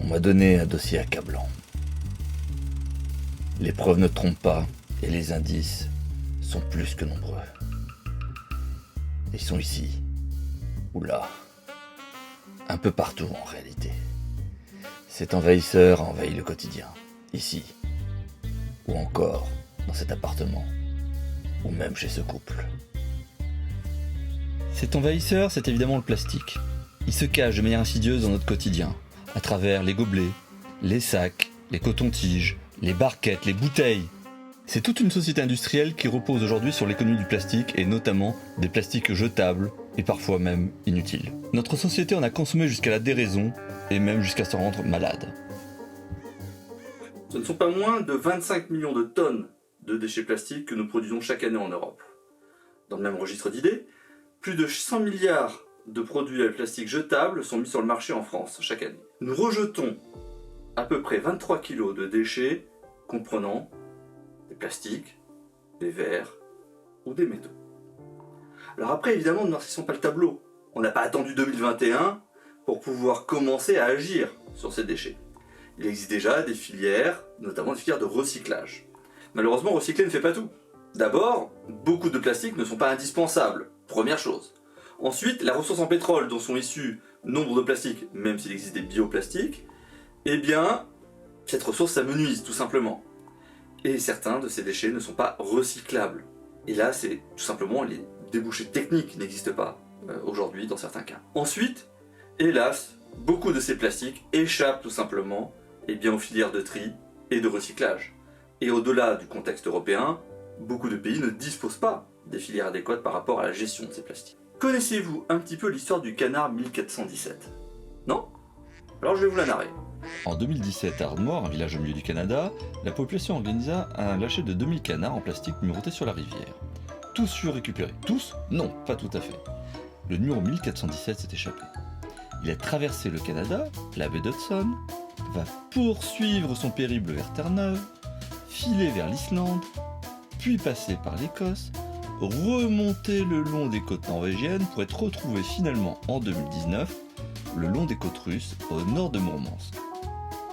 On m'a donné un dossier accablant. Les preuves ne trompent pas et les indices sont plus que nombreux. Ils sont ici, ou là, un peu partout en réalité. Cet envahisseur a envahi le quotidien, ici, ou encore dans cet appartement, ou même chez ce couple. Cet envahisseur, c'est évidemment le plastique. Il se cache de manière insidieuse dans notre quotidien, à travers les gobelets, les sacs, les cotons-tiges, les barquettes, les bouteilles. C'est toute une société industrielle qui repose aujourd'hui sur l'économie du plastique et notamment des plastiques jetables et parfois même inutiles. Notre société en a consommé jusqu'à la déraison et même jusqu'à se rendre malade. Ce ne sont pas moins de 25 millions de tonnes de déchets plastiques que nous produisons chaque année en Europe. Dans le même registre d'idées, plus de 100 milliards de produits plastiques jetables sont mis sur le marché en France chaque année. Nous rejetons à peu près 23 kg de déchets comprenant des plastiques, des verres ou des métaux. Alors après, évidemment, ne noircissons pas le tableau. On n'a pas attendu 2021 pour pouvoir commencer à agir sur ces déchets. Il existe déjà des filières, notamment des filières de recyclage. Malheureusement, recycler ne fait pas tout. D'abord, beaucoup de plastiques ne sont pas indispensables, première chose. Ensuite, la ressource en pétrole dont sont issus nombre de plastiques, même s'il existe des bioplastiques, eh bien, cette ressource s'amenuise tout simplement. Et certains de ces déchets ne sont pas recyclables. Et là, c'est tout simplement les débouchés techniques n'existent pas aujourd'hui dans certains cas. Ensuite, hélas, beaucoup de ces plastiques échappent tout simplement aux filières de tri et de recyclage. Et au-delà du contexte européen, beaucoup de pays ne disposent pas des filières adéquates par rapport à la gestion de ces plastiques. Connaissez-vous un petit peu l'histoire du canard 1417 ? Non ? Alors je vais vous la narrer. En 2017, à Ardmore, un village au milieu du Canada, la population organisa un lâcher de 2000 canards en plastique numérotés sur la rivière. Tous furent récupérés. Tous ? Non, pas tout à fait. Le numéro 1417 s'est échappé. Il a traversé le Canada, la baie d'Hudson, va poursuivre son périple vers Terre-Neuve, filer vers l'Islande, puis passer par l'Écosse, remonter le long des côtes norvégiennes pour être retrouvé finalement en 2019 le long des côtes russes au nord de Mourmansk.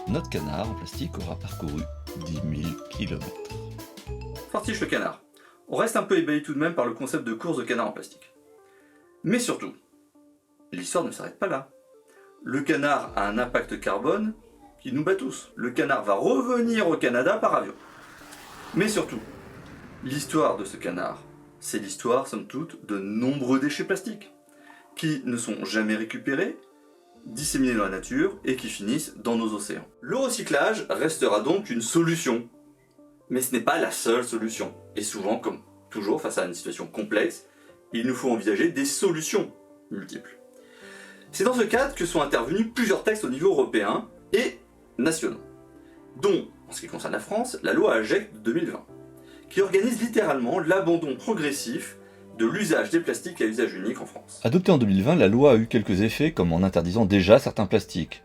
Notre canard en plastique aura parcouru 10 000 km. Fortiche le canard. On reste un peu ébahi tout de même par le concept de course de canard en plastique. Mais surtout, l'histoire ne s'arrête pas là. Le canard a un impact carbone qui nous bat tous. Le canard va revenir au Canada par avion. Mais surtout, l'histoire de ce canard, c'est l'histoire, somme toute, de nombreux déchets plastiques qui ne sont jamais récupérés, disséminés dans la nature et qui finissent dans nos océans. Le recyclage restera donc une solution, mais ce n'est pas la seule solution. Et souvent, comme toujours, face à une situation complexe, il nous faut envisager des solutions multiples. C'est dans ce cadre que sont intervenus plusieurs textes au niveau européen et nationaux, dont, en ce qui concerne la France, la loi AGEC de 2020, qui organise littéralement l'abandon progressif de l'usage des plastiques à usage unique en France. Adoptée en 2020, la loi a eu quelques effets comme en interdisant déjà certains plastiques,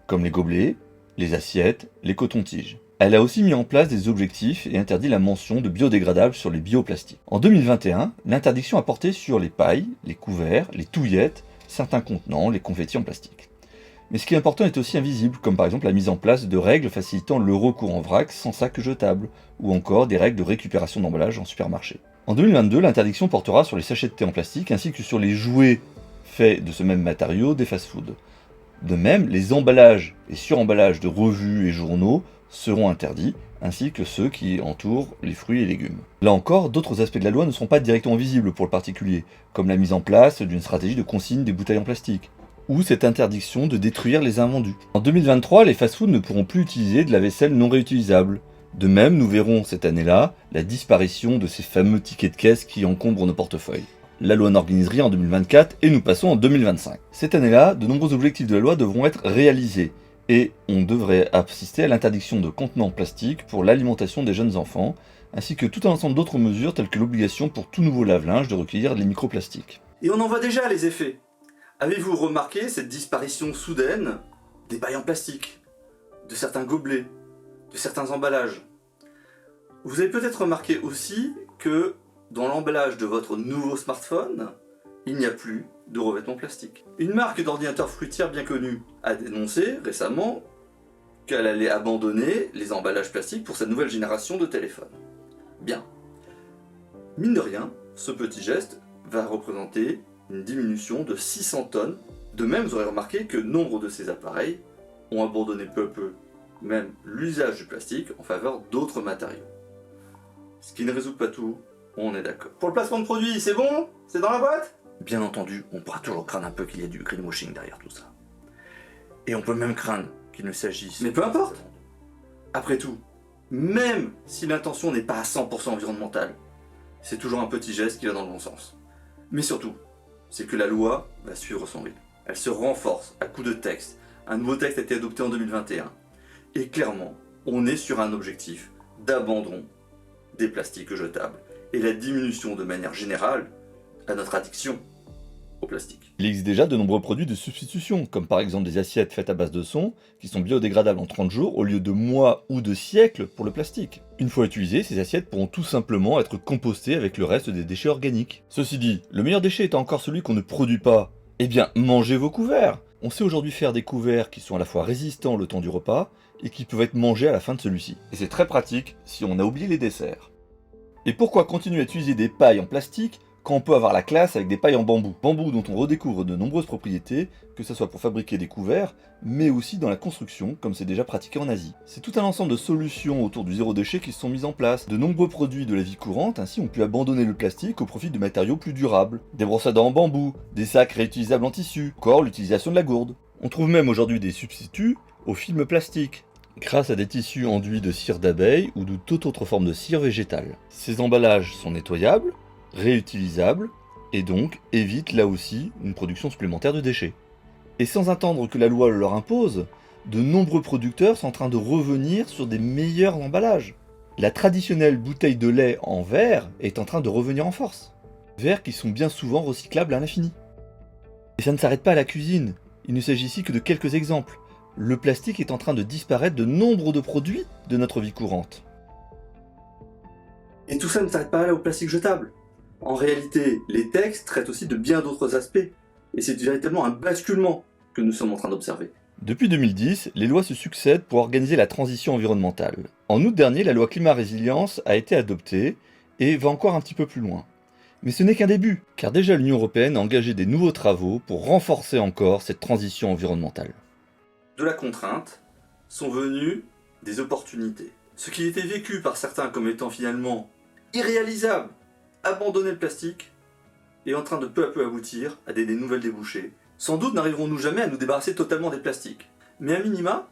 comme les gobelets, les assiettes, les cotons-tiges. Elle a aussi mis en place des objectifs et interdit la mention de biodégradables sur les bioplastiques. En 2021, l'interdiction a porté sur les pailles, les couverts, les touillettes, certains contenants, les confettis en plastique. Mais ce qui est important est aussi invisible, comme par exemple la mise en place de règles facilitant le recours en vrac sans sac jetable, ou encore des règles de récupération d'emballage en supermarché. En 2022, l'interdiction portera sur les sachets de thé en plastique ainsi que sur les jouets faits de ce même matériau des fast-foods. De même, les emballages et suremballages de revues et journaux seront interdits, ainsi que ceux qui entourent les fruits et légumes. Là encore, d'autres aspects de la loi ne seront pas directement visibles pour le particulier, comme la mise en place d'une stratégie de consigne des bouteilles en plastique, ou cette interdiction de détruire les invendus. En 2023, les fast-foods ne pourront plus utiliser de la vaisselle non réutilisable. De même, nous verrons cette année-là la disparition de ces fameux tickets de caisse qui encombrent nos portefeuilles. La loi n'organise rien en 2024 et nous passons en 2025. Cette année-là, de nombreux objectifs de la loi devront être réalisés et on devrait assister à l'interdiction de contenants en plastique pour l'alimentation des jeunes enfants, ainsi que tout un ensemble d'autres mesures telles que l'obligation pour tout nouveau lave-linge de recueillir les microplastiques. Et on en voit déjà les effets. Avez-vous remarqué cette disparition soudaine des pailles en plastique, de certains gobelets, de certains emballages ? Vous avez peut-être remarqué aussi que dans l'emballage de votre nouveau smartphone, il n'y a plus de revêtements plastiques. Une marque d'ordinateur fruitière bien connue a dénoncé récemment qu'elle allait abandonner les emballages plastiques pour sa nouvelle génération de téléphones. Bien. Mine de rien, ce petit geste va représenter une diminution de 600 tonnes. De même, vous aurez remarqué que nombre de ces appareils ont abandonné peu à peu même l'usage du plastique en faveur d'autres matériaux. Ce qui ne résout pas tout, on est d'accord. Pour le placement de produits, c'est bon? C'est dans la boîte? Bien entendu, on pourra toujours craindre un peu qu'il y ait du greenwashing derrière tout ça. Et on peut même craindre qu'il ne s'agisse... Mais peu importe! Après tout, même si l'intention n'est pas à 100% environnementale, c'est toujours un petit geste qui va dans le bon sens. Mais surtout, c'est que la loi va suivre son rythme. Elle se renforce à coups de texte. Un nouveau texte a été adopté en 2021. Et clairement, on est sur un objectif d'abandon des plastiques jetables et la diminution de manière générale à notre addiction au plastique. Il existe déjà de nombreux produits de substitution, comme par exemple des assiettes faites à base de son, qui sont biodégradables en 30 jours au lieu de mois ou de siècles pour le plastique. Une fois utilisées, ces assiettes pourront tout simplement être compostées avec le reste des déchets organiques. Ceci dit, le meilleur déchet étant encore celui qu'on ne produit pas, eh bien mangez vos couverts! On sait aujourd'hui faire des couverts qui sont à la fois résistants le temps du repas, et qui peuvent être mangés à la fin de celui-ci. Et c'est très pratique si on a oublié les desserts. Et pourquoi continuer à utiliser des pailles en plastique quand on peut avoir la classe avec des pailles en bambou? Bambou dont on redécouvre de nombreuses propriétés, que ce soit pour fabriquer des couverts, mais aussi dans la construction, comme c'est déjà pratiqué en Asie. C'est tout un ensemble de solutions autour du zéro déchet qui se sont mises en place. De nombreux produits de la vie courante ainsi ont pu abandonner le plastique au profit de matériaux plus durables. Des brosses à dents en bambou, des sacs réutilisables en tissu, encore l'utilisation de la gourde. On trouve même aujourd'hui des substituts au film plastique, grâce à des tissus enduits de cire d'abeille ou de toute autre forme de cire végétale. Ces emballages sont nettoyables, réutilisables, et donc évitent là aussi une production supplémentaire de déchets. Et sans attendre que la loi le leur impose, de nombreux producteurs sont en train de revenir sur des meilleurs emballages. La traditionnelle bouteille de lait en verre est en train de revenir en force. Verres qui sont bien souvent recyclables à l'infini. Et ça ne s'arrête pas à la cuisine, il ne s'agit ici que de quelques exemples. Le plastique est en train de disparaître de nombre de produits de notre vie courante. Et tout ça ne s'arrête pas là au plastique jetable. En réalité, les textes traitent aussi de bien d'autres aspects. Et c'est véritablement un basculement que nous sommes en train d'observer. Depuis 2010, les lois se succèdent pour organiser la transition environnementale. En août dernier, la loi Climat Résilience a été adoptée et va encore un petit peu plus loin. Mais ce n'est qu'un début, car déjà l'Union Européenne a engagé des nouveaux travaux pour renforcer encore cette transition environnementale. De la contrainte sont venues des opportunités. Ce qui était vécu par certains comme étant finalement irréalisable, abandonner le plastique, est en train de peu à peu aboutir à des nouvelles débouchés. Sans doute n'arriverons-nous jamais à nous débarrasser totalement des plastiques. Mais à minima,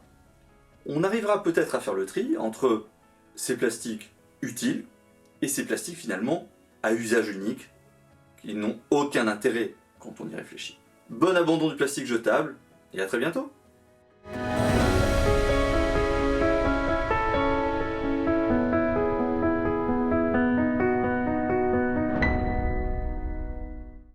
on arrivera peut-être à faire le tri entre ces plastiques utiles et ces plastiques finalement à usage unique, qui n'ont aucun intérêt quand on y réfléchit. Bon abandon du plastique jetable, et à très bientôt!